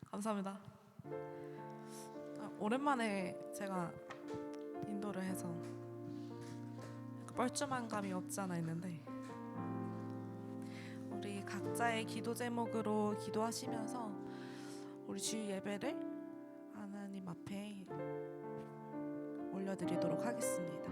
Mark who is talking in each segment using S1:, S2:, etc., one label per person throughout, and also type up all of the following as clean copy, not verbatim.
S1: 감사합니다. 오랜만에 제가 인도를 해서 뻘쭘한 감이 없지 않아 있는데, 우리 각자의 기도 제목으로 기도하시면서 우리 주일 예배를 하나님 앞에 올려드리도록 하겠습니다.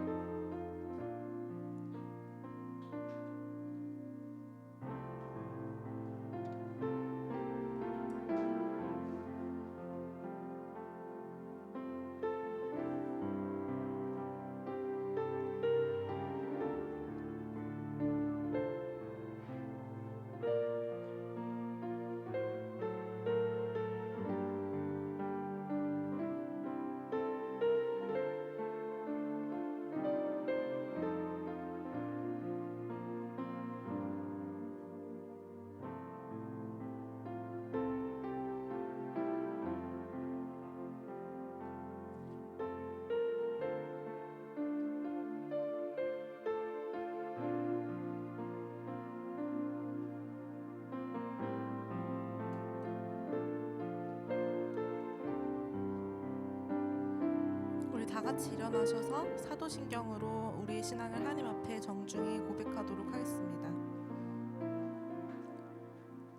S1: 우리 다 같이 일어나셔서 사도신경으로 우리의 신앙을 하나님 앞에 정중히 고백하도록 하겠습니다.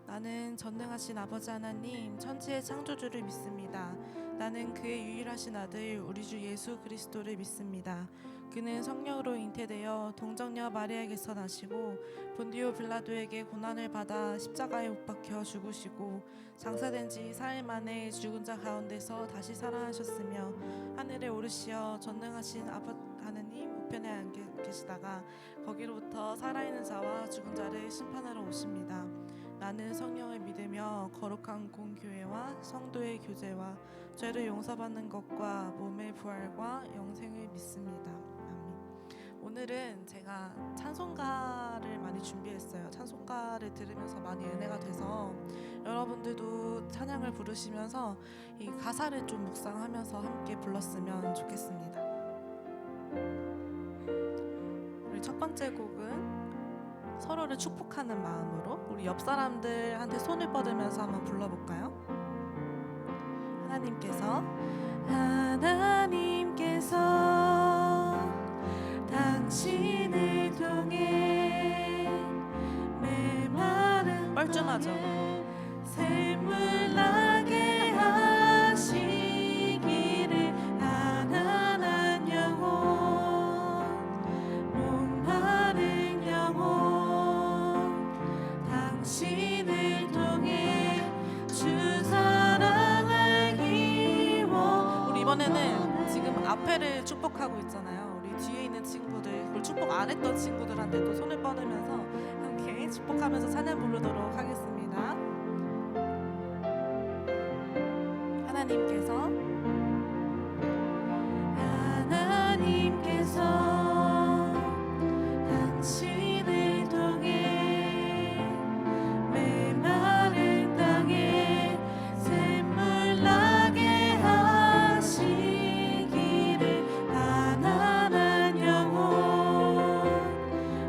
S1: 나는 전능하신 아버지 하나님, 천지의 창조주를 믿습니다. 나는 그의 유일하신 아들 우리 주 예수 그리스도를 믿습니다. 그는 성령으로 잉태되어 동정녀 마리아에게서 나시고 본디오 빌라도에게 고난을 받아 십자가에 못 박혀 죽으시고 장사된 지 4일 만에 죽은 자 가운데서 다시 살아나셨으며 하늘에 오르시어 전능하신 아버지 하나님 우편에 앉아 계시다가 거기로부터 살아있는 자와 죽은 자를 심판하러 오십니다. 나는 성령을 믿으며 거룩한 공교회와 성도의 교제와 죄를 용서받는 것과 몸의 부활과 영생을 믿습니다. 아멘. 오늘은 제가 찬송가를 많이 준비했어요. 찬송가를 들으면서 많이 은혜가 돼서 여러분들도 찬양을 부르시면서 이 가사를 좀 묵상하면서 함께 불렀으면 좋겠습니다. 우리 첫 번째 곡은 서로를 축복하는 마음으로 우리 옆 사람들한테 손을 뻗으면서 한번 불러볼까요? 하나님께서 당신을 통해 메마른 뻘쭘하죠? 샘물 나게 하시기를 가난한 영혼 목마른 영혼 당신을 통해 주 사랑을 기워. 우리 이번에는 지금 앞에를 축복하고 있잖아요. 우리 뒤에 있는 친구들, 그리고 축복 안 했던 친구들한테도 손을 뻗으면서 함께 축복하면서 찬양 부르도록 하겠습니다. 하나님께서 당신을 통해 메마른 땅에 샘물 나게 하시기를 가난한 영혼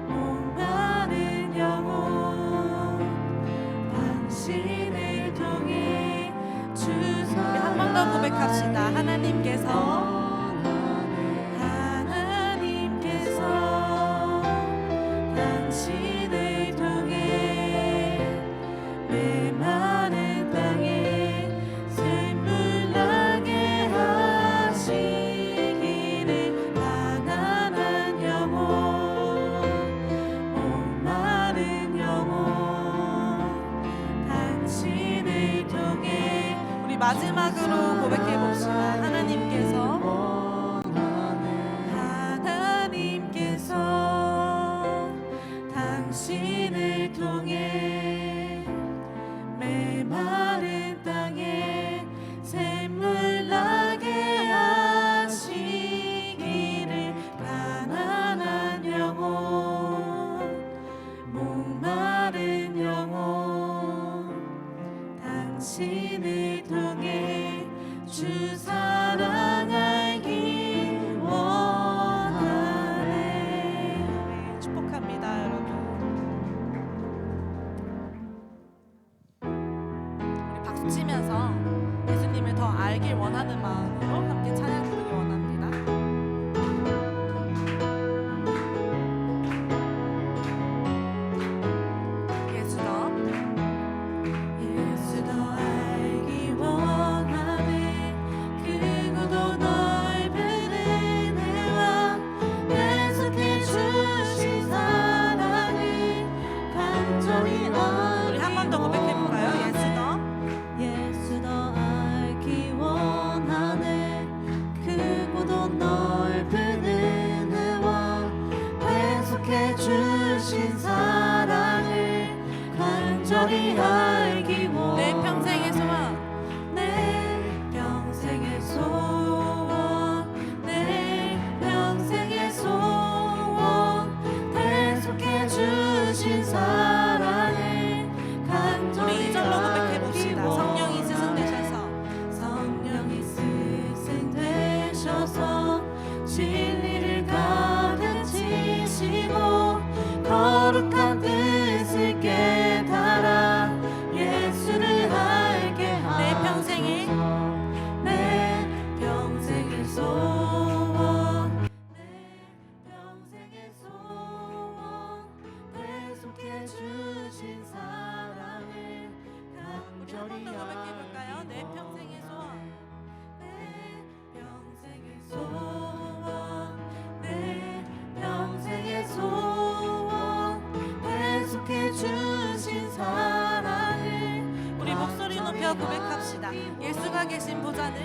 S1: 목마른 영혼 당신을 통해 주사. 한 번 더 고백합시다. 하나님께서 당신을 통해 메마른 땅에 샘물 나게 하시기를 가난한 영혼 목마른 영혼 당신을 통해. 우리 마지막으로 고백해 봅시다. 하나님께서 알길 원하는 마음으로 함께 찬양 부르기 원합니다. 예수 더 알기 원하네. 크고도 넓은 은혜와 계속해 주신 사랑을 간절히 우리 한 번 더 고백해볼까요?
S2: 예수 더 알기 원하네. 크고도 넓은 은혜와 계속해 주신 사랑을 간절히 알기 원하네.
S1: 내 평생의 소원,
S2: 내 평생의 소원, 내 평생의 소원, 계속해 주신 사랑을 간절히
S1: 우리 2절로 고백해봅시다. 성령이 스승되셔서
S2: 성령이 스승되셔서 진리를 가르치시고 거룩한 뜻을 깨달아 예수를 알게 하소서.
S1: 내 평생의
S2: 내 평생의 소원, 내 평생의 소원, 계속해 주신 사랑을
S1: 우리 한 번 더 고백해볼까요? 내 평생의 소원,
S2: 내 평생의 소원, 내 평생의 소원, 계속해 주신 사랑을
S1: 우리 목소리 높여 고백합시다. 예수가 계신 보좌는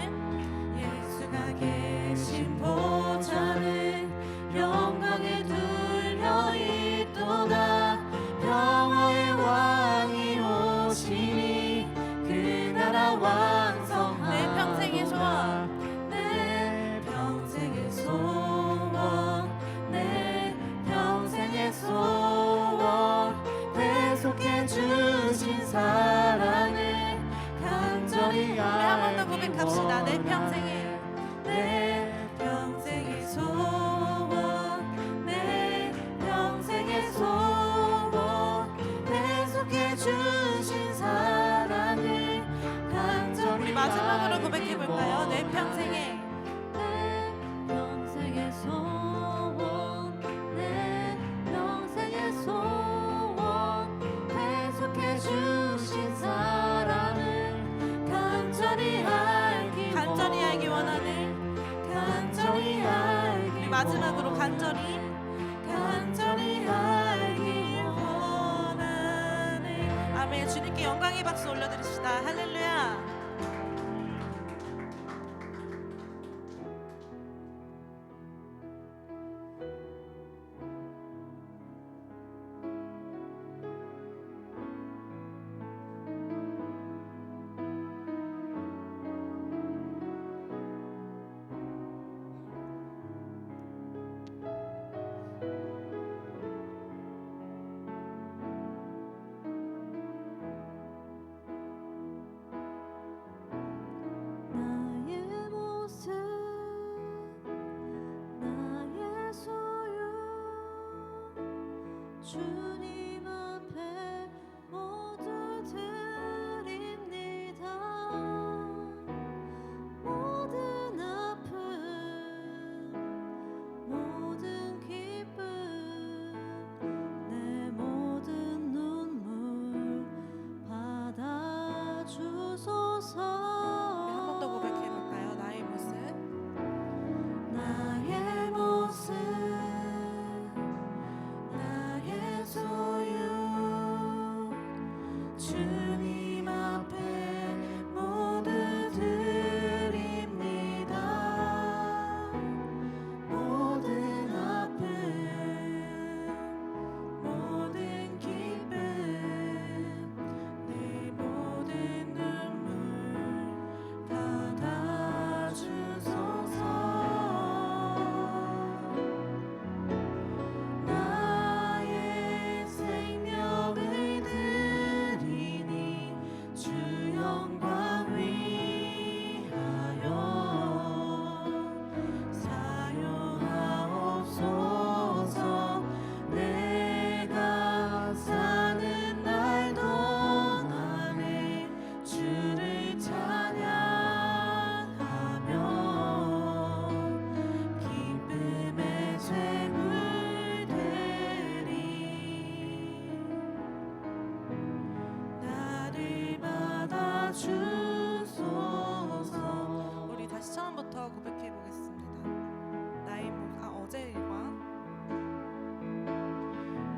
S2: 예수가 계신 보좌는 영광에 둘려 있도다. 평화의 왕이 오시니 그 나라 완성하라.
S1: 내 평생의 소원,
S2: 내 평생의 소원, 내 평생의 소원, 계속해 주신 사랑을 간절히
S1: 우리 한 번 더
S2: 알기
S1: 고백합시다. 내
S2: 원하네.
S1: 평생의
S2: 내 평생의 소원, 내 평생의 소원, 계속해 주신 사랑을 간절히
S1: 우리 마지막으로
S2: 알기
S1: 고백해볼까요? 내 평생의
S2: 내 평생의 소원, 내 평생의 소원, 계속해 주신 사랑을 간절히 알기
S1: 원하네.
S2: 간절히 알기
S1: 우리 마지막으로 간절히
S2: 알기 원하네.
S1: 아멘. 주님께 영광의 박수 올려드립시다. 할렐루야.
S2: 나의 모습, 나의 소유, 주님 앞에 모두 드립니다. 모든 아픔, 모든 기쁨, 내 모든 눈물 받아주소서.
S1: 한 번 더 고백해볼까요? 나의 모습,
S2: 나의 모습, 나의 소유,
S1: 1절부터 고백해 보겠습니다. 나의 어제 일과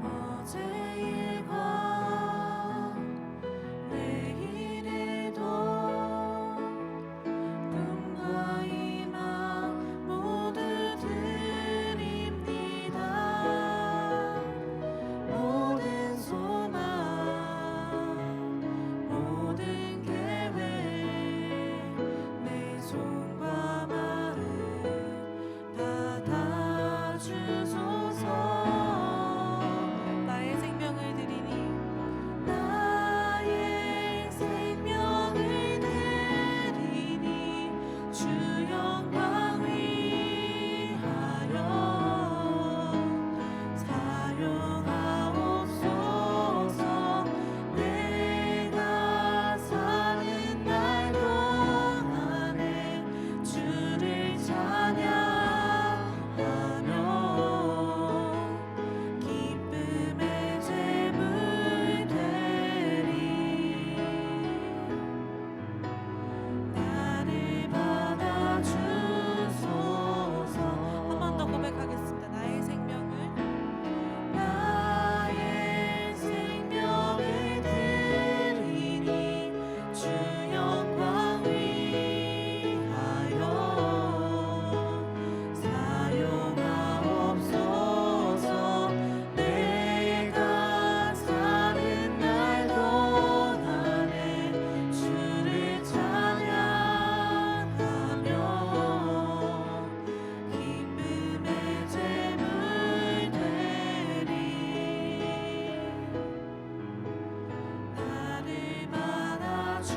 S1: 어제 일과 내일에도 꿈과 희망 모두 드립니다. 모든 소망 모든 계획 내 손과 마음 받아주소서. 나의 생명을 드리니 나의 생명을 드리니 주 영광 위하여 사용하옵소서. 내가 사는 날 동안에 주를 찬양하며 기쁨의 제물 되리. 나를 받아주소서. 한 번 더 고백하겠습니다. 나의 생명을 드리니 주 영광 위하여 사용하옵소서. 내가 사는 날 동안에 주를 찬양하며 기쁨의 제물 되리. 나를 받아주소서.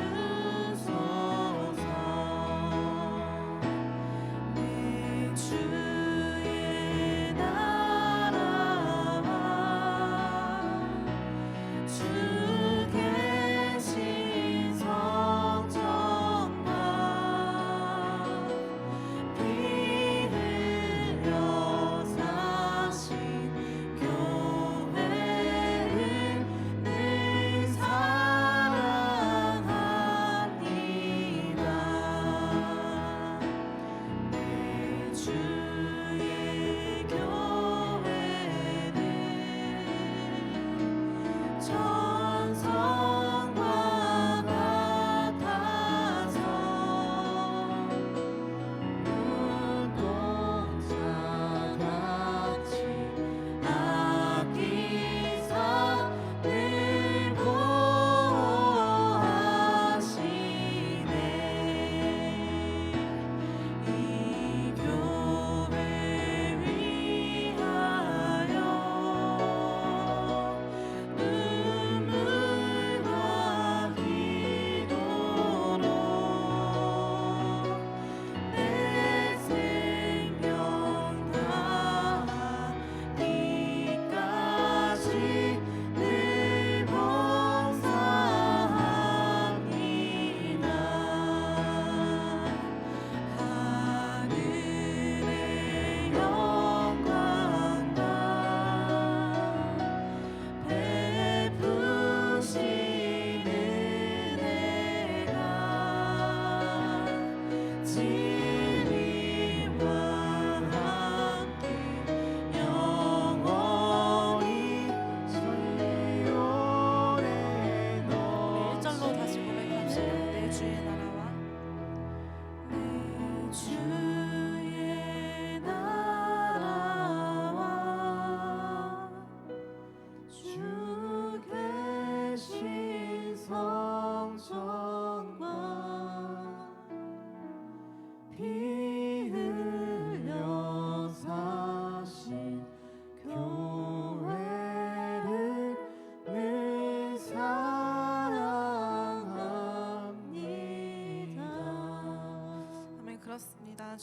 S1: 내 주의 나라와 주 계신 성전과 피 흘려 사신 교회를 늘 사랑합니다. 내 주의 교회는 전성과 같아서 눈동자같이 아끼사 늘 보호하시네. 이 교회 위하여 눈물과 기도로 내 생명 다하기까지 늘 봉사합니다. 하늘의 영광과 베푸신 은혜가 진리와 함께 영원히 지오래. 1절로 다시 고백합시다. 내 주의 나라와 내 주의 나라와 주 계신 성전과 피 흘려 사신 교회를 늘 사랑합니다. 아멘. 그렇습니다.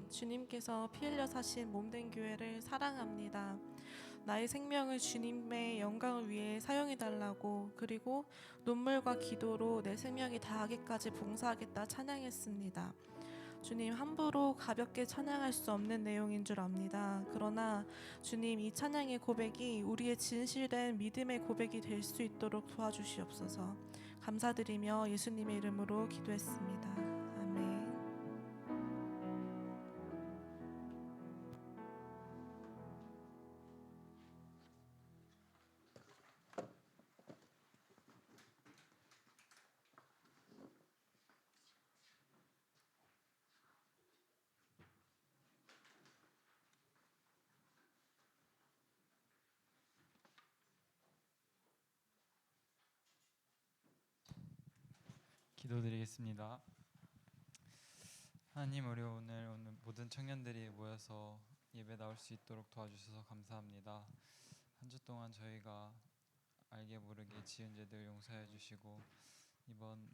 S1: 주님께서 피 흘려 사신 몸된 교회를 사랑합니다. 나의 생명을 주님의 영광을 위해 사용해달라고, 그리고 눈물과 기도로 내 생명이 다하기까지 봉사하겠다 찬양했습니다. 주님, 함부로 가볍게 찬양할 수 없는 내용인 줄 압니다. 그러나 주님, 이 찬양의 고백이 우리의 진실된 믿음의 고백이 될 수 있도록 도와주시옵소서. 감사드리며 예수님의 이름으로 기도했습니다. 아멘.
S3: 기도드리겠습니다. 하나님, 우리 오늘 모든 청년들이 모여서 예배 나올 수 있도록 도와주셔서 감사합니다. 한 주 동안 저희가 알게 모르게 지은 죄들 용서해 주시고 이번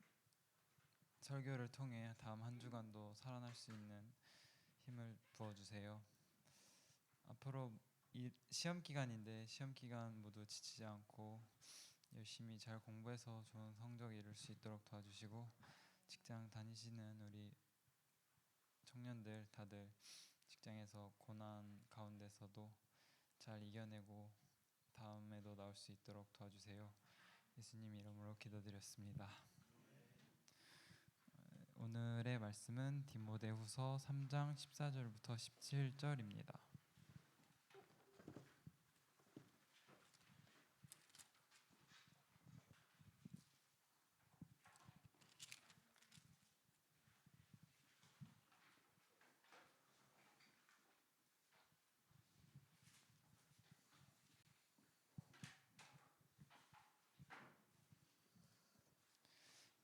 S3: 설교를 통해 다음 한 주간도 살아날 수 있는 힘을 부어주세요. 앞으로 이 시험 기간인데 시험 기간 모두 지치지 않고 열심히 잘 공부해서 좋은 성적 이룰 수 있도록 도와주시고, 직장 다니시는 우리 청년들 다들 직장에서 고난 가운데서도 잘 이겨내고 다음에도 나올 수 있도록 도와주세요. 예수님 이름으로 기도드렸습니다. 오늘의 말씀은 디모데후서 3장 14절부터 17절입니다.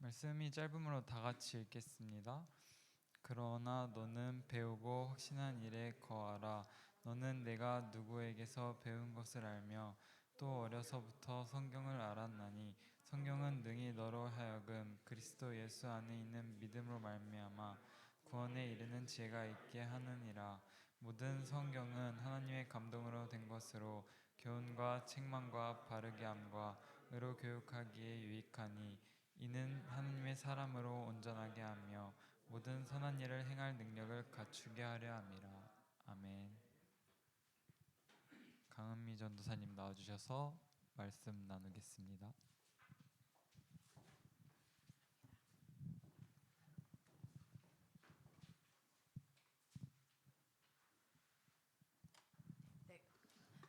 S3: 말씀이 짧으므로 다 같이 읽겠습니다. 그러나 너는 배우고 확신한 일에 거하라. 너는 내가 누구에게서 배운 것을 알며 또 어려서부터 성경을 알았나니 성경은 능히 너로 하여금 그리스도 예수 안에 있는 믿음으로 말미암아 구원에 이르는 지혜가 있게 하느니라. 모든 성경은 하나님의 감동으로 된 것으로 교훈과 책망과 바르게 함과 의로 교육하기에 유익하니 이는 하나님의 사람으로 온전하게 하며 모든 선한 일을 행할 능력을 갖추게 하려 함이라. 아멘. 강은미 전도사님 나와주셔서 말씀 나누겠습니다.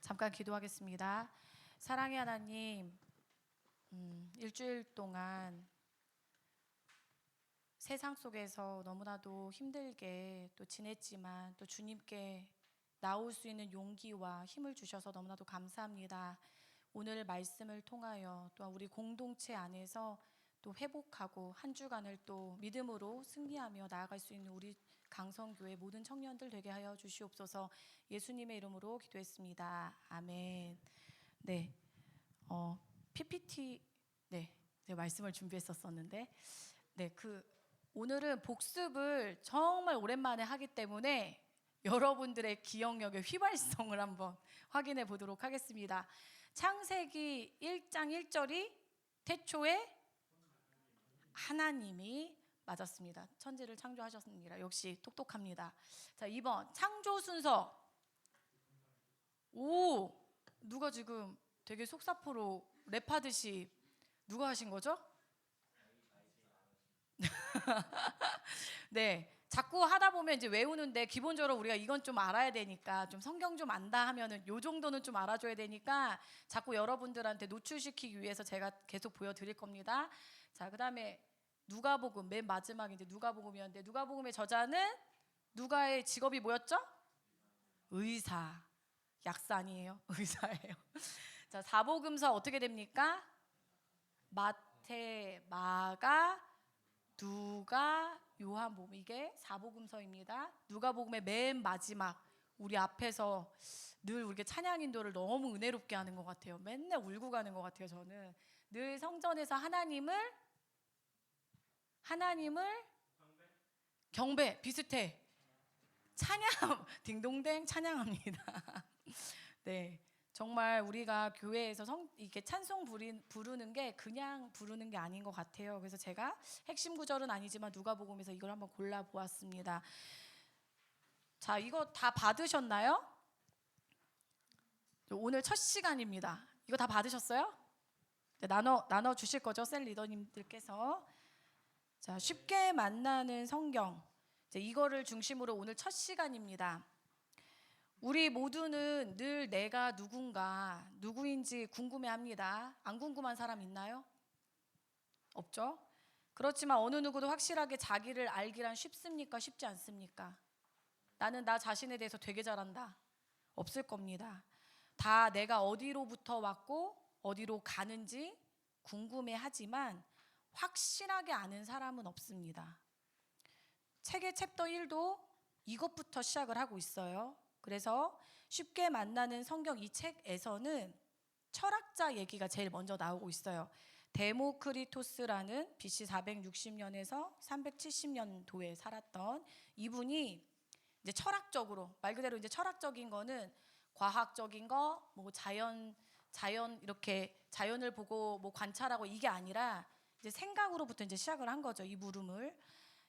S4: 잠깐 기도하겠습니다. 사랑의 하나님, 일주일 동안 세상 속에서 너무나도 힘들게 또 지냈지만 또 주님께 나올 수 있는 용기와 힘을 주셔서 너무나도 감사합니다. 오늘 말씀을 통하여 또한 우리 공동체 안에서 또 회복하고 한 주간을 또 믿음으로 승리하며 나아갈 수 있는 우리 강성교회 모든 청년들 되게 하여 주시옵소서. 예수님의 이름으로 기도했습니다. 아멘. 네, PPT 말씀을 준비했었는데 오늘은 복습을 정말 오랜만에 하기 때문에 여러분들의 기억력의 휘발성을 한번 확인해 보도록 하겠습니다. 창세기 1장 1절이 태초에 하나님이 맞았습니다. 천지를 창조하셨습니다. 역시 똑똑합니다. 자, 2번 창조 순서. 오, 누가 지금 되게 속사포로 랩하듯이 누가 하신 거죠? 네, 자꾸 하다 보면 이제 외우는데 기본적으로 우리가 이건 좀 알아야 되니까 좀 성경 좀 안다 하면은 요 정도는 좀 알아줘야 되니까 자꾸 여러분들한테 노출시키기 위해서 제가 계속 보여드릴 겁니다. 자, 그다음에 누가복음 맨 마지막인데 누가복음이었는데 누가복음의 저자는 누가의 직업이 뭐였죠? 의사. 약사 아니에요? 의사예요. 자, 사복음서 어떻게 됩니까? 마태, 마가, 누가, 요한복음, 이게 사복음서입니다. 누가복음의 맨 마지막 우리 앞에서 늘 우리가 찬양 인도를 너무 은혜롭게 하는 것 같아요. 맨날 울고 가는 것 같아요. 저는 늘 성전에서 하나님을 경배 비슷해. 찬양 딩동댕 찬양합니다. 네, 정말 우리가 교회에서 이렇게 찬송 부르는 게 그냥 부르는 게 아닌 것 같아요. 그래서 제가 핵심 구절은 아니지만 누가복음에서 이걸 한번 골라 보았습니다. 자, 이거 다 받으셨나요? 오늘 첫 시간입니다. 이거 다 받으셨어요? 네, 나눠 주실 거죠, 셀 리더님들께서. 자, 쉽게 만나는 성경. 이거를 중심으로 오늘 첫 시간입니다. 우리 모두는 늘 내가 누구인지 궁금해합니다. 안 궁금한 사람 있나요? 없죠? 그렇지만 어느 누구도 확실하게 자기를 알기란 쉽습니까? 쉽지 않습니까? 나는 나 자신에 대해서 되게 잘한다. 없을 겁니다. 다 내가 어디로부터 왔고 어디로 가는지 궁금해하지만 확실하게 아는 사람은 없습니다. 책의 챕터 1도 이것부터 시작을 하고 있어요. 그래서 쉽게 만나는 성경 이 책에서는 철학자 얘기가 제일 먼저 나오고 있어요. 데모크리토스라는 BC 460년에서 370년도에 살았던 이분이 이제 철학적으로, 말 그대로 이제 철학적인 거는 과학적인 거, 뭐 자연 이렇게 자연을 보고 뭐 관찰하고 이게 아니라 이제 생각으로부터 이제 시작을 한 거죠. 이 물음을.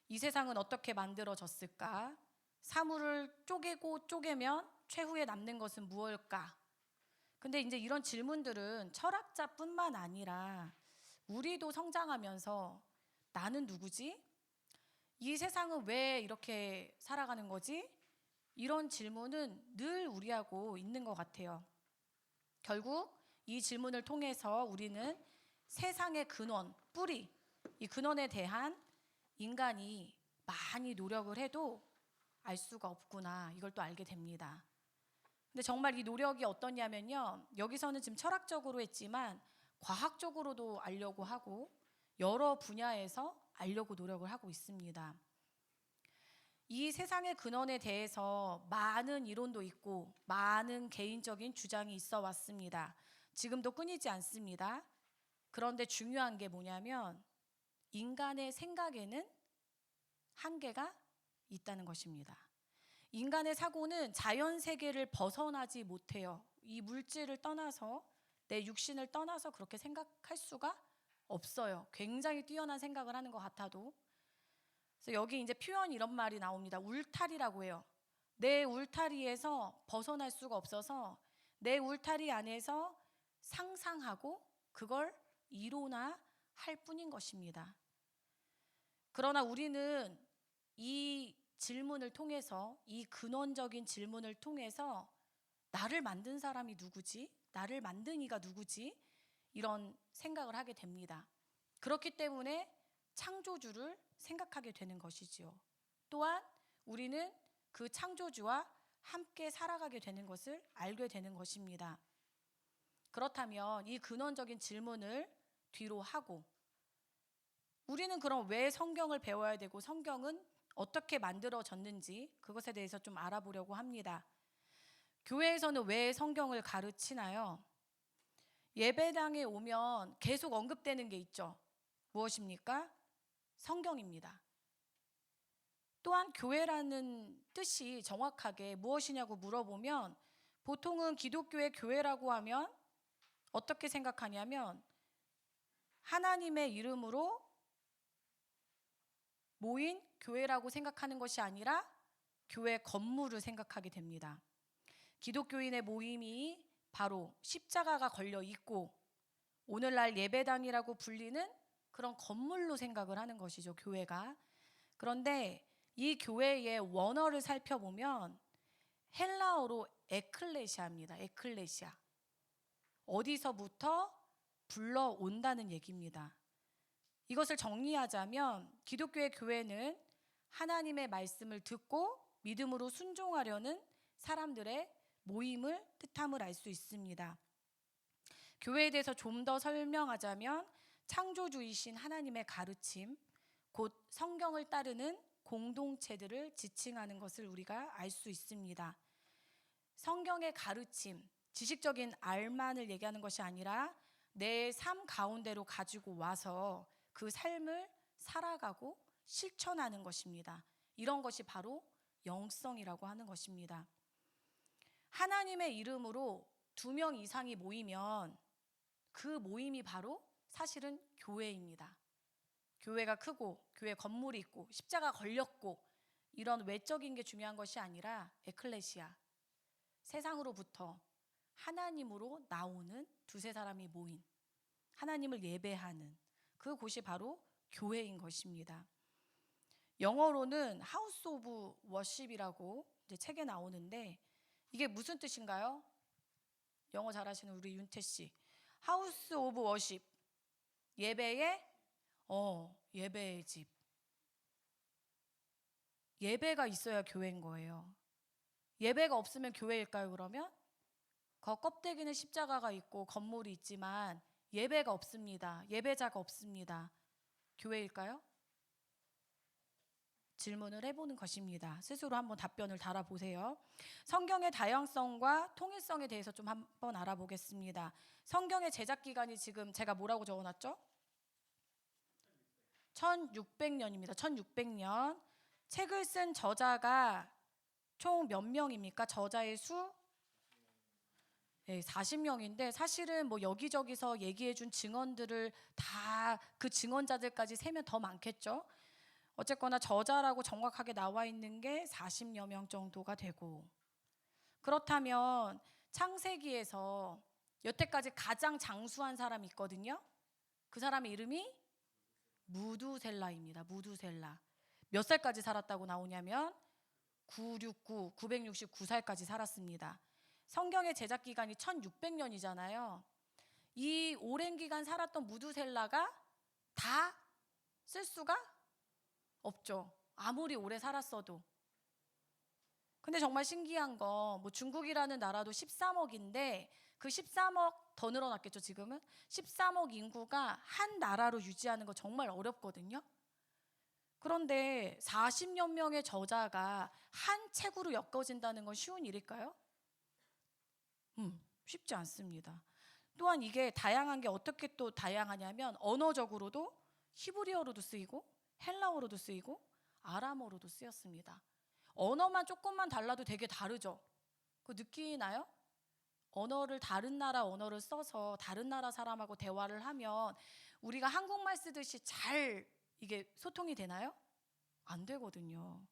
S4: 이 세상은 어떻게 만들어졌을까? 사물을 쪼개고 쪼개면 최후에 남는 것은 무엇일까? 근데 이제 이런 질문들은 철학자뿐만 아니라 우리도 성장하면서 나는 누구지? 이 세상은 왜 이렇게 살아가는 거지? 이런 질문은 늘 우리하고 있는 것 같아요. 결국 이 질문을 통해서 우리는 세상의 근원, 뿌리, 이 근원에 대한 인간이 많이 노력을 해도 알 수가 없구나, 이걸 또 알게 됩니다. 근데 정말 이 노력이 어떠냐면요, 여기서는 지금 철학적으로 했지만 과학적으로도 알려고 하고 여러 분야에서 알려고 노력을 하고 있습니다. 이 세상의 근원에 대해서 많은 이론도 있고 많은 개인적인 주장이 있어 왔습니다. 지금도 끊이지 않습니다. 그런데 중요한 게 뭐냐면 인간의 생각에는 한계가 있다는 것입니다. 인간의 사고는 자연 세계를 벗어나지 못해요. 이 물질을 떠나서, 내 육신을 떠나서 그렇게 생각할 수가 없어요. 굉장히 뛰어난 생각을 하는 것 같아도. 그래서 여기 이제 표현 이런 말이 나옵니다. 울타리라고 해요. 내 울타리에서 벗어날 수가 없어서 내 울타리 안에서 상상하고 그걸 이론화 할 뿐인 것입니다. 그러나 우리는 이 질문을 통해서, 이 근원적인 질문을 통해서 나를 만든 사람이 누구지? 나를 만든 이가 누구지? 이런 생각을 하게 됩니다. 그렇기 때문에 창조주를 생각하게 되는 것이지요. 또한 우리는 그 창조주와 함께 살아가게 되는 것을 알게 되는 것입니다. 그렇다면 이 근원적인 질문을 뒤로 하고 우리는 그럼 왜 성경을 배워야 되고 성경은 어떻게 만들어졌는지 그것에 대해서 좀 알아보려고 합니다. 교회에서는 왜 성경을 가르치나요? 예배당에 오면 계속 언급되는 게 있죠. 무엇입니까? 성경입니다. 또한 교회라는 뜻이 정확하게 무엇이냐고 물어보면 보통은 기독교의 교회라고 하면 어떻게 생각하냐면 하나님의 이름으로 모인 교회라고 생각하는 것이 아니라 교회 건물을 생각하게 됩니다. 기독교인의 모임이 바로 십자가가 걸려 있고 오늘날 예배당이라고 불리는 그런 건물로 생각을 하는 것이죠, 교회가. 그런데 이 교회의 원어를 살펴보면 헬라어로 에클레시아입니다. 에클레시아. 어디서부터 불러온다는 얘기입니다. 이것을 정리하자면 기독교의 교회는 하나님의 말씀을 듣고 믿음으로 순종하려는 사람들의 모임을 뜻함을 알 수 있습니다. 교회에 대해서 좀 더 설명하자면 창조주이신 하나님의 가르침, 곧 성경을 따르는 공동체들을 지칭하는 것을 우리가 알 수 있습니다. 성경의 가르침, 지식적인 알만을 얘기하는 것이 아니라 내 삶 가운데로 가지고 와서 그 삶을 살아가고 실천하는 것입니다. 이런 것이 바로 영성이라고 하는 것입니다. 하나님의 이름으로 2명 이상이 모이면 그 모임이 바로 사실은 교회입니다. 교회가 크고 교회 건물이 있고 십자가 걸렸고 이런 외적인 게 중요한 것이 아니라 에클레시아, 세상으로부터 하나님으로 나오는 2-3사람이 모인 하나님을 예배하는 그곳이 바로 교회인 것입니다. 영어로는 하우스 오브 워십이라고 이제 책에 나오는데 이게 무슨 뜻인가요? 영어 잘하시는 우리 윤태 씨. 하우스 오브 워십. 예배의 예배의 집. 예배가 있어야 교회인 거예요. 예배가 없으면 교회일까요, 그러면? 그 껍데기는 십자가가 있고 건물이 있지만 예배가 없습니다. 예배자가 없습니다. 교회일까요? 질문을 해보는 것입니다. 스스로 한번 답변을 달아보세요. 성경의 다양성과 통일성에 대해서 좀 한번 알아보겠습니다. 성경의 제작 기간이 지금 제가 뭐라고 적어놨죠? 1600년입니다. 1600년. 책을 쓴 저자가 총 몇 명입니까? 저자의 수? 네, 40명인데 사실은 뭐 여기저기서 얘기해준 증언들을 다 그 증언자들까지 세면 더 많겠죠. 어쨌거나 저자라고 정확하게 나와 있는 게 40여 명 정도가 되고, 그렇다면 창세기에서 여태까지 가장 장수한 사람이 있거든요. 그 사람의 이름이 무두셀라입니다. 무두셀라. 몇 살까지 살았다고 나오냐면 969살까지 살았습니다. 성경의 제작 기간이 1600년이잖아요. 이 오랜 기간 살았던 무두셀라가 다 쓸 수가 없죠. 아무리 오래 살았어도. 근데 정말 신기한 거, 뭐 중국이라는 나라도 13억인데 그 13억 더 늘어났겠죠. 지금은 13억 인구가 한 나라로 유지하는 거 정말 어렵거든요. 그런데 40여 명의 저자가 한 책으로 엮어진다는 건 쉬운 일일까요? 쉽지 않습니다. 또한 이게 다양한 게 어떻게 또 다양하냐면 언어적으로도 히브리어로도 쓰이고 헬라어로도 쓰이고 아람어로도 쓰였습니다. 언어만 조금만 달라도 되게 다르죠. 그거 느끼나요? 언어를 다른 나라 언어를 써서 다른 나라 사람하고 대화를 하면 우리가 한국말 쓰듯이 잘 이게 소통이 되나요? 안 되거든요.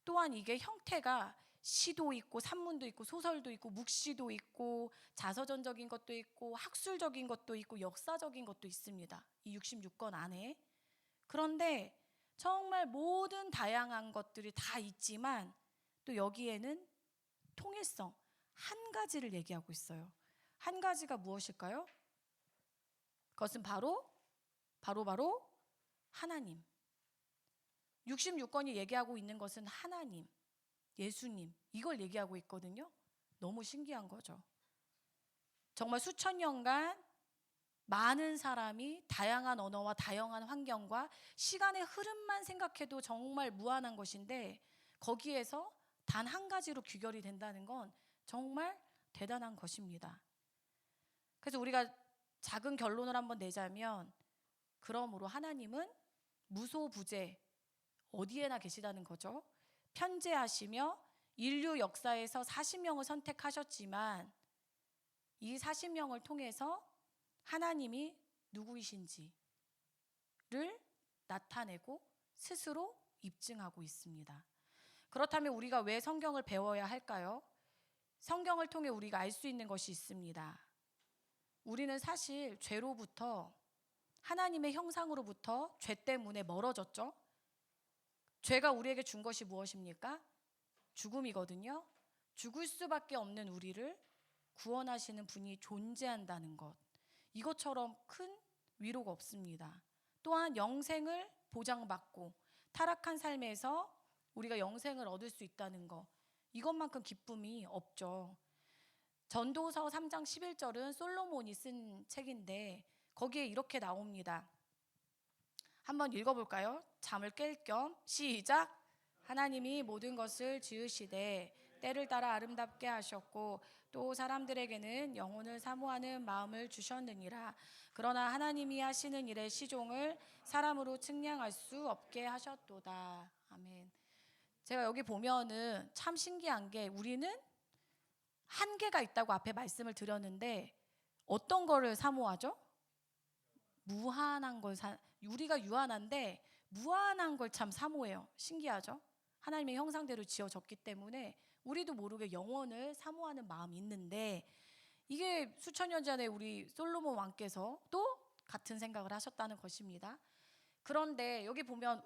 S4: 또한 이게 형태가 시도 있고 산문도 있고 소설도 있고 묵시도 있고 자서전적인 것도 있고 학술적인 것도 있고 역사적인 것도 있습니다. 이 66권 안에. 그런데 정말 모든 다양한 것들이 다 있지만 또 여기에는 통일성, 한 가지를 얘기하고 있어요. 한 가지가 무엇일까요? 그것은 바로 하나님. 66권이 얘기하고 있는 것은 하나님, 예수님, 이걸 얘기하고 있거든요. 너무 신기한 거죠. 정말 수천 년간 많은 사람이 다양한 언어와 다양한 환경과 시간의 흐름만 생각해도 정말 무한한 것인데 거기에서 단 한 가지로 귀결이 된다는 건 정말 대단한 것입니다. 그래서 우리가 작은 결론을 한번 내자면, 그러므로 하나님은 무소부재 어디에나 계시다는 거죠. 편재하시며 인류 역사에서 40명을 선택하셨지만 이 40명을 통해서 하나님이 누구이신지를 나타내고 스스로 입증하고 있습니다. 그렇다면 우리가 왜 성경을 배워야 할까요? 성경을 통해 우리가 알 수 있는 것이 있습니다. 우리는 사실 죄로부터, 하나님의 형상으로부터 죄 때문에 멀어졌죠. 죄가 우리에게 준 것이 무엇입니까? 죽음이거든요. 죽을 수밖에 없는 우리를 구원하시는 분이 존재한다는 것, 이것처럼 큰 위로가 없습니다. 또한 영생을 보장받고 타락한 삶에서 우리가 영생을 얻을 수 있다는 것, 이것만큼 기쁨이 없죠. 전도서 3장 11절은 솔로몬이 쓴 책인데 거기에 이렇게 나옵니다. 한번 읽어볼까요? 잠을 깰 겸 시작. 하나님이 모든 것을 지으시되 때를 따라 아름답게 하셨고 또 사람들에게는 영혼을 사모하는 마음을 주셨느니라. 그러나 하나님이 하시는 일의 시종을 사람으로 측량할 수 없게 하셨도다. 아멘. 제가 여기 보면은 참 신기한 게, 우리는 한계가 있다고 앞에 말씀을 드렸는데 어떤 거를 사모하죠? 무한한 걸 우리가 유한한데 무한한 걸 참 사모해요. 신기하죠? 하나님의 형상대로 지어졌기 때문에 우리도 모르게 영원을 사모하는 마음이 있는데, 이게 수천 년 전에 우리 솔로몬 왕께서 또 같은 생각을 하셨다는 것입니다. 그런데 여기 보면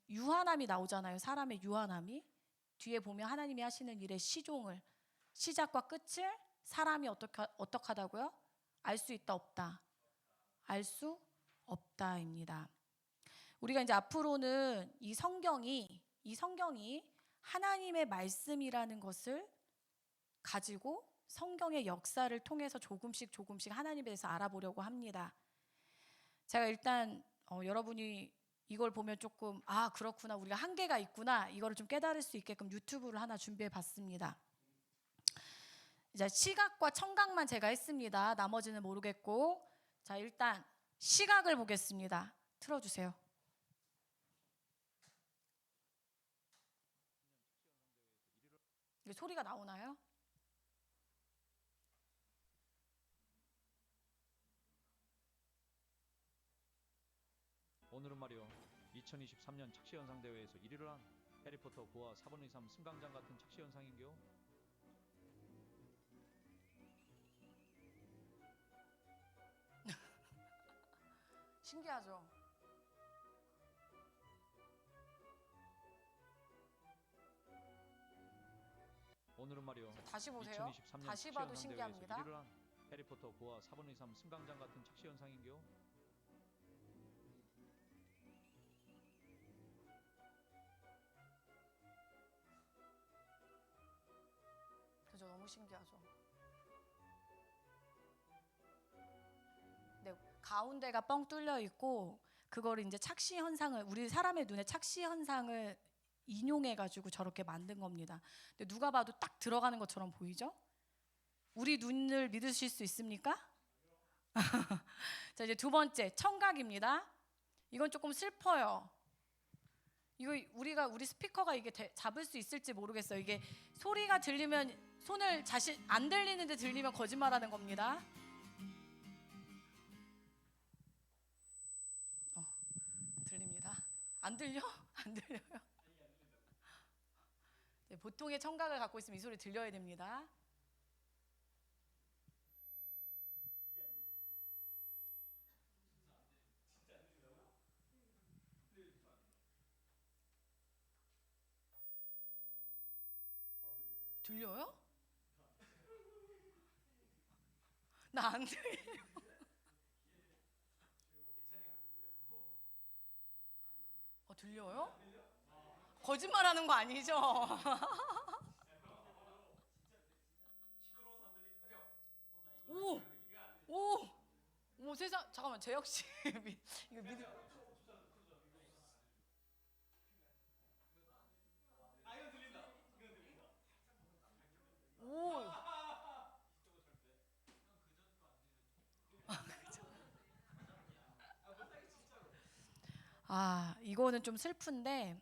S4: 유한함이 나오잖아요. 사람의 유한함이. 뒤에 보면 하나님이 하시는 일의 시종을, 시작과 끝을 사람이 어떡하다고요? 알 수 있다 없다? 알 수 없다입니다. 우리가 이제 앞으로는 이 성경이 하나님의 말씀이라는 것을 가지고 성경의 역사를 통해서 조금씩 하나님에 대해서 알아보려고 합니다. 제가 일단 여러분이 이걸 보면 조금 아 그렇구나 우리가 한계가 있구나 이거를 좀 깨달을 수 있게끔 유튜브를 하나 준비해 봤습니다. 이제 시각과 청각만 제가 했습니다. 나머지는 모르겠고 자 일단 시각을 보겠습니다. 틀어주세요. 이게 소리가 나오나요?
S5: 오늘은 말이요 2023년 착시현상 대회에서 1위를 한 해리포터 9화 4분의 3 승강장 같은 착시현상인겨.
S4: 신기하죠?
S5: 오늘은 말이요
S4: 다시 보세요.
S5: 2023년
S4: 다시 봐도
S5: 착시현상
S4: 신기합니다.
S5: 대회에서 1위를 한 해리포터 9화 4분의 3 승강장 같은 착시현상인겨.
S4: 그죠? 너무 신기하죠? 네, 가운데가 뻥 뚫려 있고 그거를 이제 착시 현상을 우리 사람의 눈에 착시 현상을 인용해 가지고 저렇게 만든 겁니다. 근데 누가 봐도 딱 들어가는 것처럼 보이죠? 우리 눈을 믿으실 수 있습니까? 자, 이제 두 번째 청각입니다. 이건 조금 슬퍼요. 이거 우리 스피커가 이게 잡을 수 있을지 모르겠어요. 이게 소리가 들리면 손을 자신 안 들리는데 들리면 거짓말하는 겁니다. 들립니다. 안 들려? 안 들려요? 네, 보통의 청각을 갖고 있으면 이 소리 들려야 됩니다. 들려요? 나 안 들려. 들려요? 거짓말하는 거 아니죠? 오, 오, 오 세상 잠깐만 재혁 씨 이거 믿을. 오. 아, 이거는 좀 슬픈데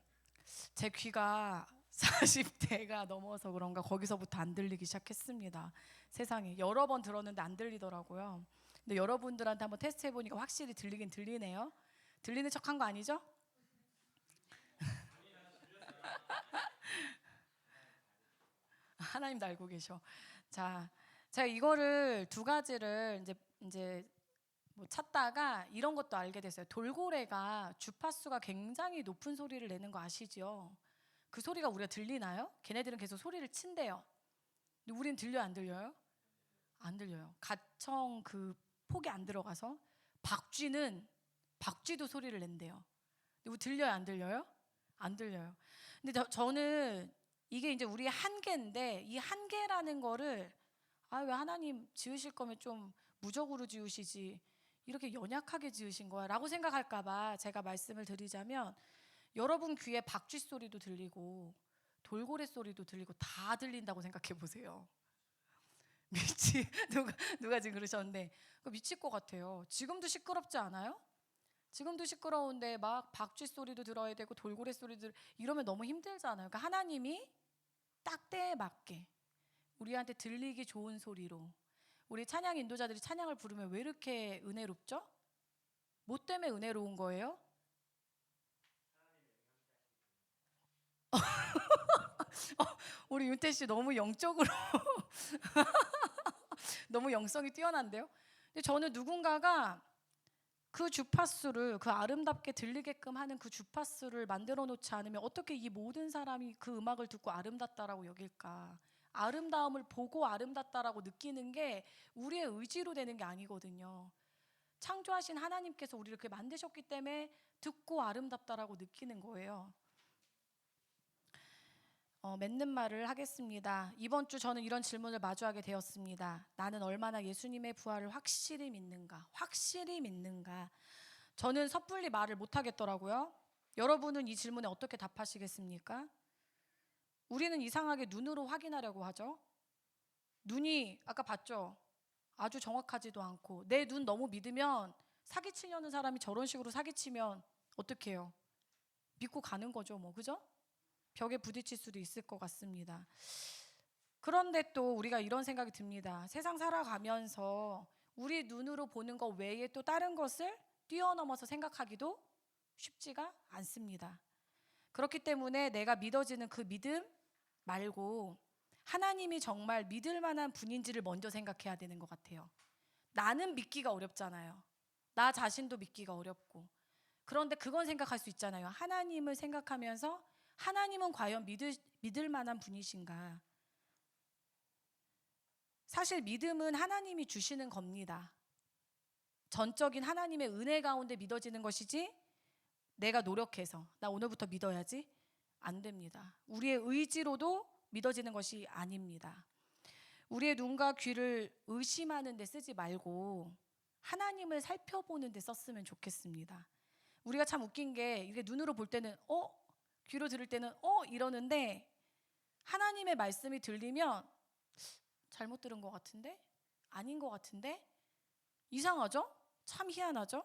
S4: 제 귀가 40대가 넘어서 그런가 거기서부터 안 들리기 시작했습니다. 세상에 여러 번 들었는데 안 들리더라고요. 근데 여러분들한테 한번 테스트 해보니까 확실히 들리긴 들리네요. 들리는 척한 거 아니죠? 하나님도 알고 계셔. 자, 제가 이거를 두 가지를 이제 뭐 찾다가 이런 것도 알게 됐어요. 돌고래가 주파수가 굉장히 높은 소리를 내는 거 아시죠? 그 소리가 우리가 들리나요? 걔네들은 계속 소리를 친대요. 근데 우린 들려요, 안 들려요? 안 들려요. 가청 그 폭이 안 들어가서 박쥐도 소리를 낸대요. 근데 우리 들려요, 안 들려요? 안 들려요. 근데 저는 이게 이제 우리의 한계인데 이 한계라는 거를 왜 하나님 지으실 거면 좀 무적으로 지으시지 이렇게 연약하게 지으신 거야 라고 생각할까 봐 제가 말씀을 드리자면 여러분 귀에 박쥐 소리도 들리고 돌고래 소리도 들리고 다 들린다고 생각해 보세요. 누가 지금 그러셨는데 미칠 것 같아요. 지금도 시끄럽지 않아요? 지금도 시끄러운데 막 박쥐 소리도 들어야 되고 돌고래 소리도 이러면 너무 힘들잖아요. 그러니까 하나님이 딱 때에 맞게 우리한테 들리기 좋은 소리로 우리 찬양 인도자들이 찬양을 부르면 왜 이렇게 은혜롭죠? 뭐 때문에 은혜로운 거예요? 우리 윤태 씨 너무 영적으로 너무 영성이 뛰어난데요? 근데 저는 누군가가 그 주파수를 그 아름답게 들리게끔 하는 그 주파수를 만들어 놓지 않으면 어떻게 이 모든 사람이 그 음악을 듣고 아름답다라고 여길까? 아름다움을 보고 아름답다라고 느끼는 게 우리의 의지로 되는 게 아니거든요. 창조하신 하나님께서 우리를 그렇게 만드셨기 때문에 듣고 아름답다라고 느끼는 거예요. 맺는 말을 하겠습니다. 이번 주 저는 이런 질문을 마주하게 되었습니다. 나는 얼마나 예수님의 부활을 확실히 믿는가? 확실히 믿는가? 저는 섣불리 말을 못 하겠더라고요. 여러분은 이 질문에 어떻게 답하시겠습니까? 우리는 이상하게 눈으로 확인하려고 하죠. 눈이 아까 봤죠? 아주 정확하지도 않고 내 눈 너무 믿으면 사기치려는 사람이 저런 식으로 사기치면 어떻게 해요? 믿고 가는 거죠, 뭐. 그죠? 벽에 부딪힐 수도 있을 것 같습니다. 그런데 또 우리가 이런 생각이 듭니다. 세상 살아가면서 우리 눈으로 보는 것 외에 또 다른 것을 뛰어넘어서 생각하기도 쉽지가 않습니다. 그렇기 때문에 내가 믿어지는 그 믿음 말고 하나님이 정말 믿을 만한 분인지를 먼저 생각해야 되는 것 같아요. 나는 믿기가 어렵잖아요. 나 자신도 믿기가 어렵고. 그런데 그건 생각할 수 있잖아요. 하나님을 생각하면서 하나님은 과연 믿을 만한 분이신가? 사실 믿음은 하나님이 주시는 겁니다. 전적인 하나님의 은혜 가운데 믿어지는 것이지 내가 노력해서 나 오늘부터 믿어야지 안 됩니다. 우리의 의지로도 믿어지는 것이 아닙니다. 우리의 눈과 귀를 의심하는 데 쓰지 말고 하나님을 살펴보는 데 썼으면 좋겠습니다. 우리가 참 웃긴 게 이게 눈으로 볼 때는 귀로 들을 때는 이러는데 하나님의 말씀이 들리면 잘못 들은 것 같은데? 아닌 것 같은데? 이상하죠? 참 희한하죠?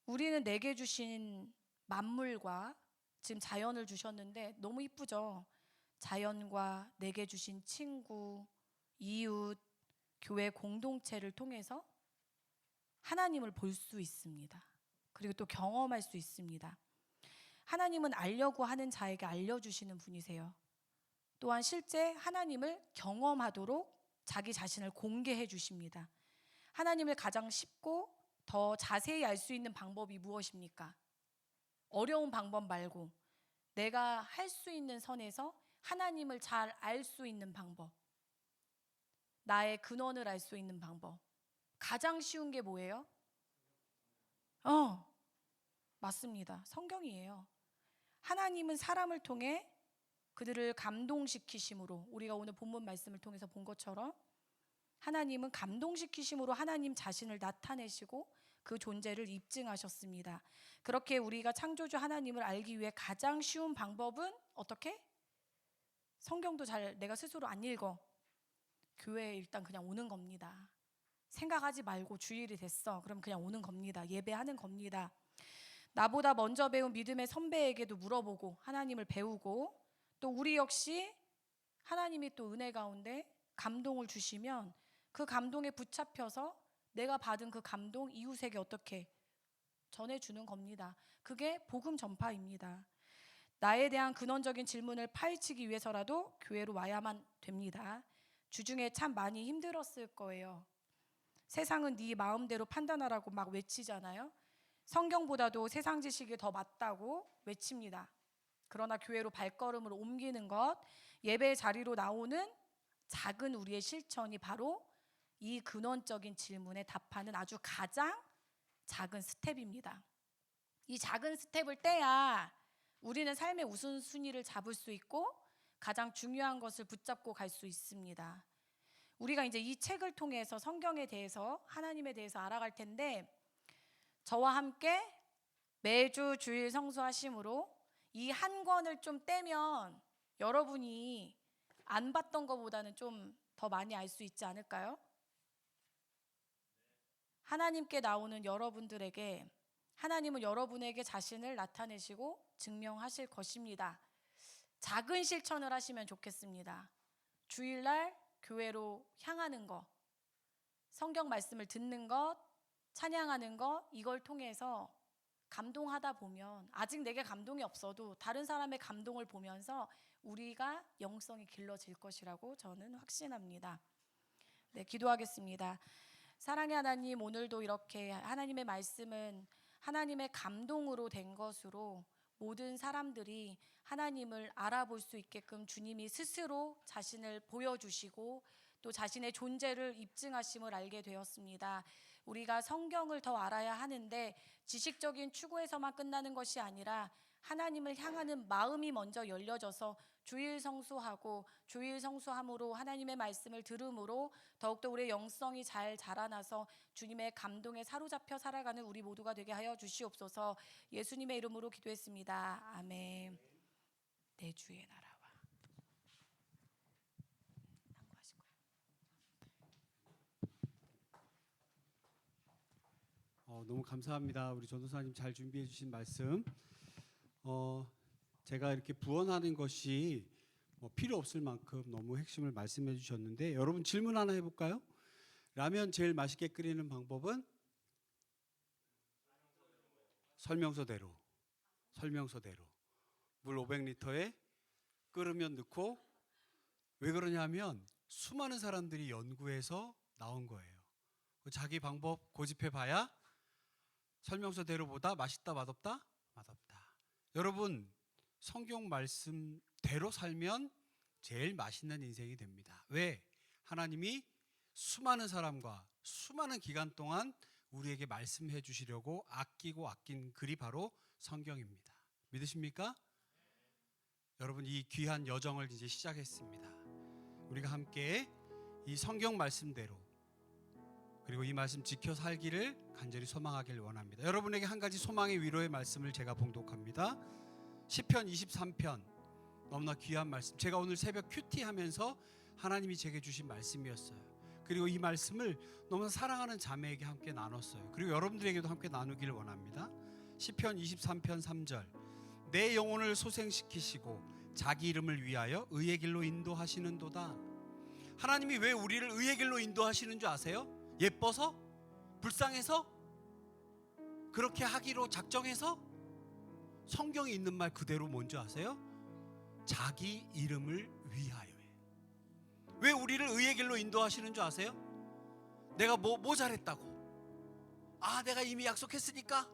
S4: 우리는 내게 주신 만물과 지금 자연을 주셨는데 너무 이쁘죠? 자연과 내게 주신 친구, 이웃, 교회 공동체를 통해서 하나님을 볼 수 있습니다. 그리고 또 경험할 수 있습니다. 하나님은 알려고 하는 자에게 알려주시는 분이세요. 또한 실제 하나님을 경험하도록 자기 자신을 공개해 주십니다. 하나님을 가장 쉽고 더 자세히 알 수 있는 방법이 무엇입니까? 어려운 방법 말고 내가 할 수 있는 선에서 하나님을 잘 알 수 있는 방법, 나의 근원을 알 수 있는 방법, 가장 쉬운 게 뭐예요? 맞습니다. 성경이에요. 하나님은 사람을 통해 그들을 감동시키심으로, 우리가 오늘 본문 말씀을 통해서 본 것처럼 하나님은 감동시키심으로 하나님 자신을 나타내시고 그 존재를 입증하셨습니다. 그렇게 우리가 창조주 하나님을 알기 위해 가장 쉬운 방법은 어떻게? 성경도 잘 내가 스스로 안 읽어. 교회에 일단 그냥 오는 겁니다. 생각하지 말고 주일이 됐어. 그럼 그냥 오는 겁니다. 예배하는 겁니다. 나보다 먼저 배운 믿음의 선배에게도 물어보고 하나님을 배우고, 또 우리 역시 하나님이 또 은혜 가운데 감동을 주시면 그 감동에 붙잡혀서 내가 받은 그 감동 이웃에게 어떻게 전해주는 겁니다. 그게 복음 전파입니다. 나에 대한 근원적인 질문을 파헤치기 위해서라도 교회로 와야만 됩니다. 주중에 참 많이 힘들었을 거예요. 세상은 네 마음대로 판단하라고 막 외치잖아요. 성경보다도 세상 지식이 더 맞다고 외칩니다. 그러나 교회로 발걸음을 옮기는 것, 예배 자리로 나오는 작은 우리의 실천이 바로 이 근원적인 질문에 답하는 아주 가장 작은 스텝입니다. 이 작은 스텝을 떼야 우리는 삶의 우선순위를 잡을 수 있고 가장 중요한 것을 붙잡고 갈 수 있습니다. 우리가 이제 이 책을 통해서 성경에 대해서, 하나님에 대해서 알아갈 텐데, 저와 함께 매주 주일 성수하심으로 이 한 권을 좀 떼면 여러분이 안 봤던 것보다는 좀 더 많이 알 수 있지 않을까요? 하나님께 나오는 여러분들에게 하나님은 여러분에게 자신을 나타내시고 증명하실 것입니다. 작은 실천을 하시면 좋겠습니다. 주일날 교회로 향하는 것, 성경 말씀을 듣는 것, 찬양하는 것, 이걸 통해서 감동하다 보면, 아직 내게 감동이 없어도 다른 사람의 감동을 보면서 우리가 영성이 길러질 것이라고 저는 확신합니다. 네, 기도하겠습니다. 사랑의 하나님, 오늘도 이렇게 하나님의 말씀은 하나님의 감동으로 된 것으로 모든 사람들이 하나님을 알아볼 수 있게끔 주님이 스스로 자신을 보여주시고 또 자신의 존재를 입증하심을 알게 되었습니다. 우리가 성경을 더 알아야 하는데 지식적인 추구에서만 끝나는 것이 아니라 하나님을 향하는 마음이 먼저 열려져서 주일 성수하고 주일 성수함으로 하나님의 말씀을 들음으로 더욱더 우리의 영성이 잘 자라나서 주님의 감동에 사로잡혀 살아가는 우리 모두가 되게 하여 주시옵소서. 예수님의 이름으로 기도했습니다. 아멘. 내 주의 나라와 낭구하실 거예요.
S6: 너무 감사합니다. 우리 전도사님 잘 준비해 주신 말씀. 제가 이렇게 부언하는 것이 필요 없을 만큼 너무 핵심을 말씀해 주셨는데, 여러분 질문 하나 해볼까요? 라면 제일 맛있게 끓이는 방법은? 설명서대로 물 500리터에 끓으면 넣고. 왜 그러냐면 수많은 사람들이 연구해서 나온 거예요. 자기 방법 고집해 봐야 설명서대로보다 맛있다 맛없다? 맛없다. 여러분 성경 말씀대로 살면 제일 맛있는 인생이 됩니다. 왜? 하나님이 수많은 사람과 수많은 기간 동안 우리에게 말씀해 주시려고 아낀 글이 바로 성경입니다. 믿으십니까? 여러분 이 귀한 여정을 이제 시작했습니다. 우리가 함께 이 성경 말씀대로 그리고 이 말씀 지켜 살기를 간절히 소망하길 원합니다. 여러분에게 한 가지 소망의 위로의 말씀을 제가 봉독합니다. 시편 23편, 너무나 귀한 말씀. 제가 오늘 새벽 큐티하면서 하나님이 제게 주신 말씀이었어요. 그리고 이 말씀을 너무나 사랑하는 자매에게 함께 나눴어요. 그리고 여러분들에게도 함께 나누기를 원합니다. 시편 23편 3절, 내 영혼을 소생시키시고 자기 이름을 위하여 의의 길로 인도하시는도다. 하나님이 왜 우리를 의의 길로 인도하시는 줄 아세요? 예뻐서? 불쌍해서? 그렇게 하기로 작정해서? 성경에 있는 말 그대로 뭔지 아세요? 자기 이름을 위하여예요. 왜 우리를 의의 길로 인도하시는 줄 아세요? 내가 뭐 잘했다고? 내가 이미 약속했으니까?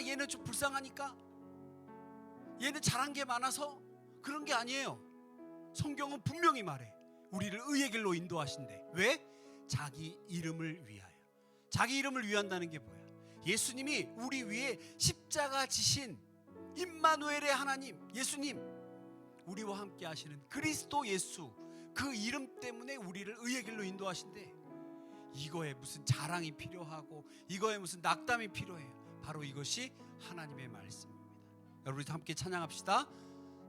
S6: 얘는 좀 불쌍하니까? 얘는 잘한 게 많아서? 그런 게 아니에요. 성경은 분명히 말해. 우리를 의의 길로 인도하신대. 왜? 자기 이름을 위하여. 자기 이름을 위한다는 게 뭐야? 예수님이 우리 위에 십자가 지신 임마누엘의 하나님, 예수님, 우리와 함께 하시는 그리스도 예수, 그 이름 때문에 우리를 의의 길로 인도하신대. 이거에 무슨 자랑이 필요하고 이거에 무슨 낙담이 필요해요. 바로 이것이 하나님의 말씀입니다. 여러분 함께 찬양합시다.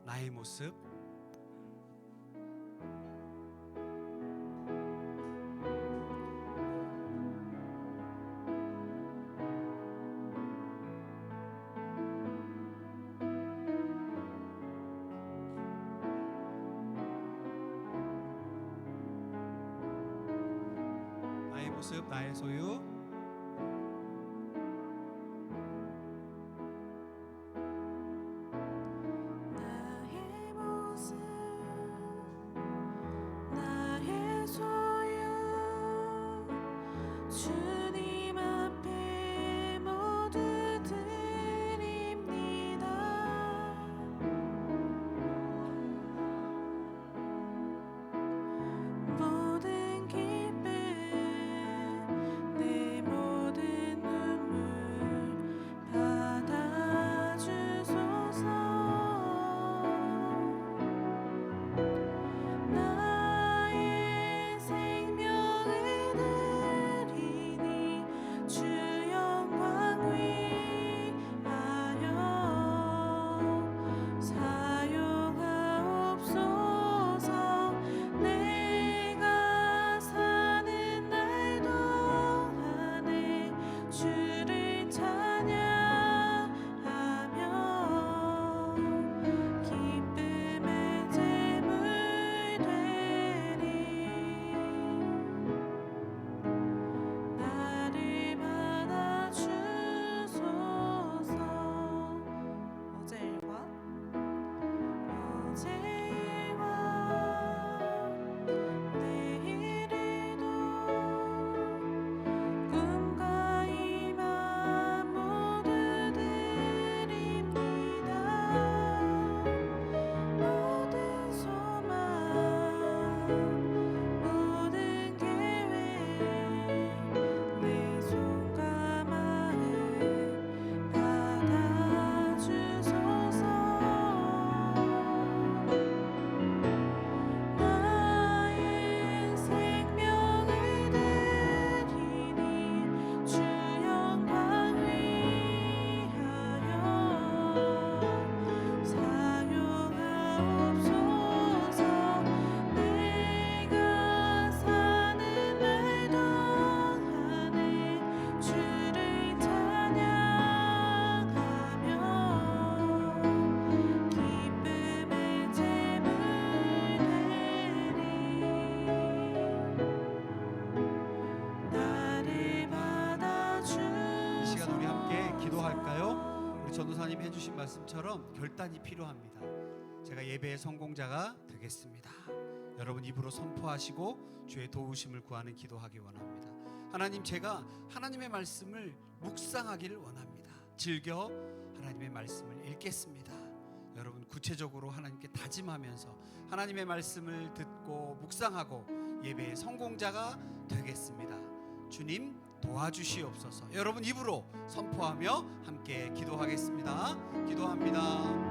S6: 나의 모습. 나의 모습, 나의 소유.
S1: 나의 모습 나의 소유 주님 앞에 모두 드립니다. 모든 기쁨 내
S6: 하나님 해주신 말씀처럼 결단이 필요합니다. 제가 예배의 성공자가 되겠습니다. 여러분 입으로 선포하시고 주의 도우심을 구하는 기도하기 원합니다. 하나님, 제가 하나님의 말씀을 묵상하기를 원합니다. 즐겨 하나님의 말씀을 읽겠습니다. 여러분 구체적으로 하나님께 다짐하면서 하나님의 말씀을 듣고 묵상하고 예배의 성공자가 되겠습니다. 주님 도와주시옵소서. 여러분 입으로 선포하며 함께 기도하겠습니다. 기도합니다.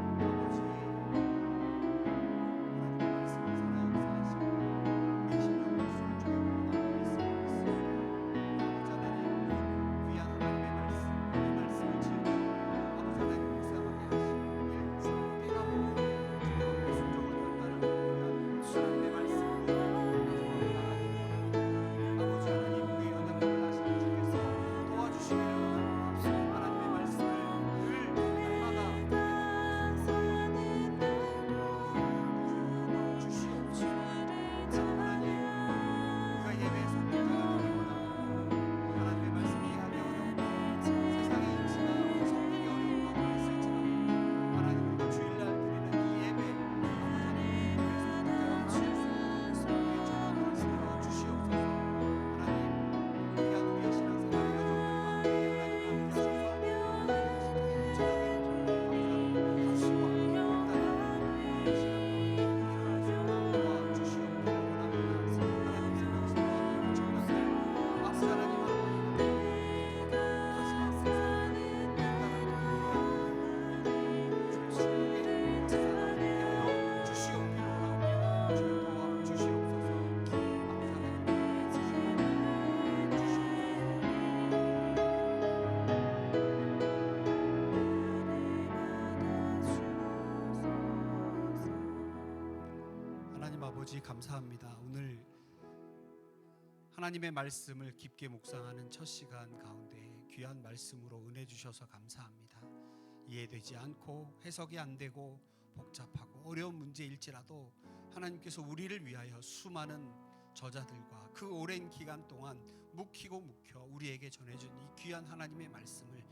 S6: 아버지 감사합니다. 오늘 하나님의 말씀을 깊게 묵상하는 첫 시간 가운데 귀한 말씀으로 은혜 주셔서 감사합니다. 이해되지 않고 해석이 안 되고 복잡하고 어려운 문제일지라도 하나님께서 우리를 위하여 수많은 저자들과 그 오랜 기간 동안 묵히고 묵혀 우리에게 전해준 이 귀한 하나님의 말씀을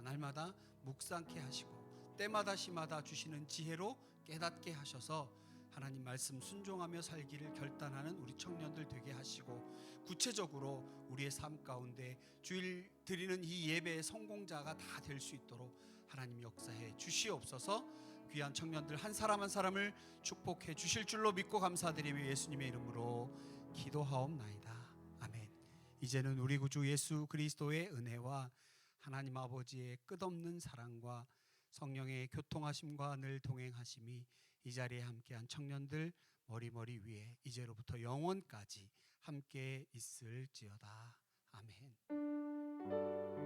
S6: 날마다 묵상케 하시고 때마다 시마다 주시는 지혜로 깨닫게 하셔서 하나님 말씀 순종하며 살기를 결단하는 우리 청년들 되게 하시고 구체적으로 우리의 삶 가운데 주일 드리는 이 예배의 성공자가 다 될 수 있도록 하나님 역사해 주시옵소서. 귀한 청년들 한 사람 한 사람을 축복해 주실 줄로 믿고 감사드리며 예수님의 이름으로 기도하옵나이다. 아멘. 이제는 우리 구주 예수 그리스도의 은혜와 하나님 아버지의 끝없는 사랑과 성령의 교통하심과 늘 동행하심이 이 자리에 함께한 청년들 머리 위에 이제로부터 영원까지 함께 있을지어다. 아멘.